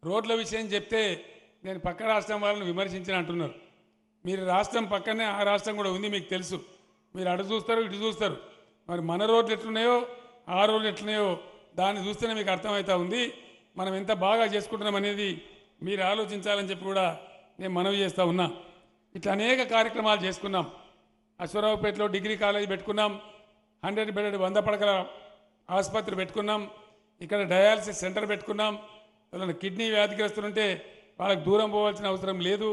రోడ్ల విషయం చెప్తే నేను పక్క రాష్ట్రం వాళ్ళని విమర్శించిన అంటున్నారు. మీరు రాష్ట్రం పక్కనే ఆ రాష్ట్రం కూడా ఉంది, మీకు తెలుసు. మీరు అటు చూస్తారు ఇటు చూస్తారు. మరి మన రోడ్లు ఎట్లున్నాయో ఆ రోడ్లు ఎట్లున్నాయో దాన్ని చూస్తేనే మీకు అర్థమవుతా ఉంది. మనం ఎంత బాగా చేసుకుంటున్నాం అనేది మీరు ఆలోచించాలని చెప్పి కూడా నేను మనవి చేస్తూ ఉన్నా. ఇట్లా అనేక కార్యక్రమాలు చేసుకున్నాం. అశ్వరావుపేటలో డిగ్రీ కాలేజ్ పెట్టుకున్నాం, 100 బెడెడ్ 100 పడకల ఆసుపత్రి పెట్టుకున్నాం, ఇక్కడ డయాలసిస్ సెంటర్ పెట్టుకున్నాం. వాళ్ళని కిడ్నీ వ్యాధిగ్రస్తులుంటే వాళ్ళకి దూరం పోవాల్సిన అవసరం లేదు.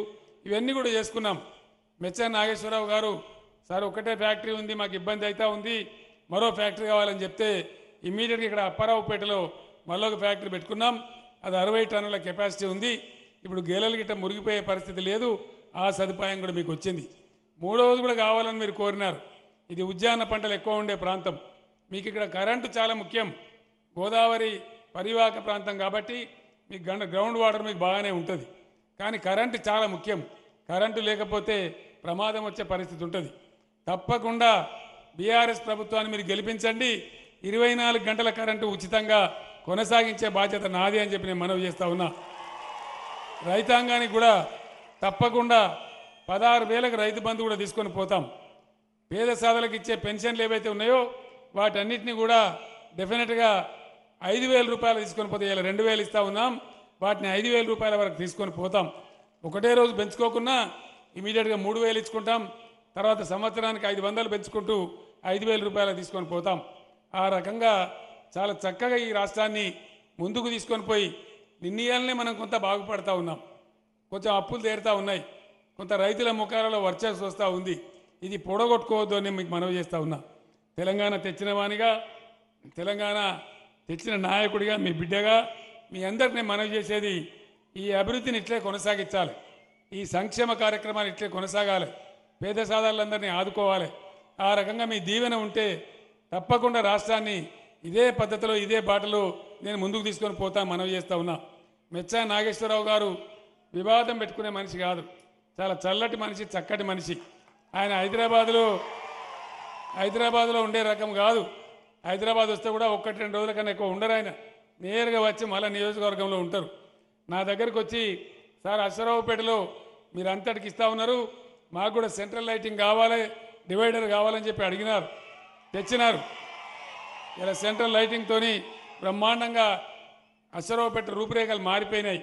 ఇవన్నీ కూడా చేసుకున్నాం. మెచ్చ నాగేశ్వరరావు గారు, సార్ ఒకటే ఫ్యాక్టరీ ఉంది, మాకు ఇబ్బంది అవుతా ఉంది, మరో ఫ్యాక్టరీ కావాలని చెప్తే ఇమ్మీడియట్గా ఇక్కడ అప్పారావుపేటలో మళ్ళొక ఫ్యాక్టరీ పెట్టుకున్నాం. అది 60 టన్నుల కెపాసిటీ ఉంది. ఇప్పుడు గేలలు గిట్ట మురిగిపోయే పరిస్థితి లేదు. ఆ సదుపాయం కూడా మీకు వచ్చింది. మూడవది కూడా కావాలని మీరు కోరినారు. ఇది ఉద్యాన పంటలు ఎక్కువ ఉండే ప్రాంతం. మీకు ఇక్కడ కరెంటు చాలా ముఖ్యం. గోదావరి పరివాహక ప్రాంతం కాబట్టి మీకు గ్రౌండ్ వాటర్ మీకు బాగానే ఉంటుంది. కానీ కరెంటు చాలా ముఖ్యం. కరెంటు లేకపోతే ప్రమాదం వచ్చే పరిస్థితి ఉంటుంది. తప్పకుండా బీఆర్ఎస్ ప్రభుత్వాన్ని మీరు గెలిపించండి. 24 గంటల కరెంటు ఉచితంగా కొనసాగించే బాధ్యత నాది అని చెప్పి నేను మనవి చేస్తా ఉన్నా. రైతాంగానికి కూడా తప్పకుండా 16,000కు రైతు బంధు కూడా తీసుకొని పోతాం. పేద సాధలకు ఇచ్చే పెన్షన్లు ఏవైతే ఉన్నాయో వాటన్నిటిని కూడా డెఫినెట్గా 5,000 రూపాయలు తీసుకొని పోతే, ఇలా 2,000 ఇస్తా ఉన్నాం, వాటిని 5,000 రూపాయల వరకు తీసుకొని పోతాం. ఒకటే రోజు పెంచుకోకుండా ఇమీడియట్గా 3,000 ఇచ్చుకుంటాం. తర్వాత సంవత్సరానికి 500 పెంచుకుంటూ 5,000 రూపాయలు తీసుకొని పోతాం. ఆ రకంగా చాలా చక్కగా ఈ రాష్ట్రాన్ని ముందుకు తీసుకొని పోయి నిర్ణయాలనే మనం కొంత బాగుపడతా ఉన్నాం. కొంచెం అప్పులు తీరుతూ ఉన్నాయి, కొంత రైతుల ముఖాలలో వర్చస్సు వస్తూ ఉంది. ఇది పొడగొట్టుకోవద్దు అని మీకు మనవి చేస్తూ ఉన్నా. తెలంగాణ తెచ్చిన వానిగా, తెలంగాణ తెచ్చిన నాయకుడిగా, మీ బిడ్డగా మీ అందరినీ మనవి చేసేది, ఈ అభివృద్ధిని ఇట్లే కొనసాగించాలి. ఈ సంక్షేమ కార్యక్రమాలు ఇట్లే కొనసాగాలి. పేద సాధారణలందరినీ ఆదుకోవాలి. ఆ రకంగా మీ దీవెన ఉంటే తప్పకుండా రాష్ట్రాన్ని ఇదే పద్ధతిలో ఇదే బాటలో నేను ముందుకు తీసుకొని పోతా మనవి చేస్తూ ఉన్నా. మెచ్చా నాగేశ్వరరావు గారు వివాదం పెట్టుకునే మనిషి కాదు, చాలా చల్లటి మనిషి, చక్కటి మనిషి. ఆయన హైదరాబాద్లో ఉండే రకం కాదు. హైదరాబాద్ వస్తే కూడా 1-2 రోజుల కన్నా ఎక్కువ ఉండరు. ఆయన నేరుగా వచ్చి మళ్ళీ నియోజకవర్గంలో ఉంటారు. నా దగ్గరికి వచ్చి, సార్ అశ్వరావుపేటలో మీరు అంతటికి ఇస్తా ఉన్నారు, మాకు కూడా సెంట్రల్ లైటింగ్ కావాలి, డివైడర్ కావాలని చెప్పి అడిగినారు, తెచ్చినారు. ఇలా సెంట్రల్ లైటింగ్తోని బ్రహ్మాండంగా అశ్వరావుపేట రూపురేఖలు మారిపోయినాయి.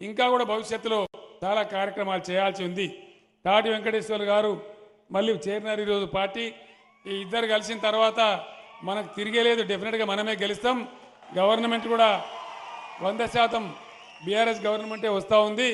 ఇంకా కూడా భవిష్యత్తులో చాలా కార్యక్రమాలు చేయాల్సి ఉంది. తాటి వెంకటేశ్వర్ గారు మళ్ళీ చేరినారు ఈరోజు పార్టీ. ఈ ఇద్దరు కలిసిన తర్వాత మనకు తిరిగేలేదు, డెఫినెట్గా మనమే గెలుస్తాం. గవర్నమెంట్ కూడా 100% బీఆర్ఎస్ గవర్నమెంటే వస్తూ ఉంది.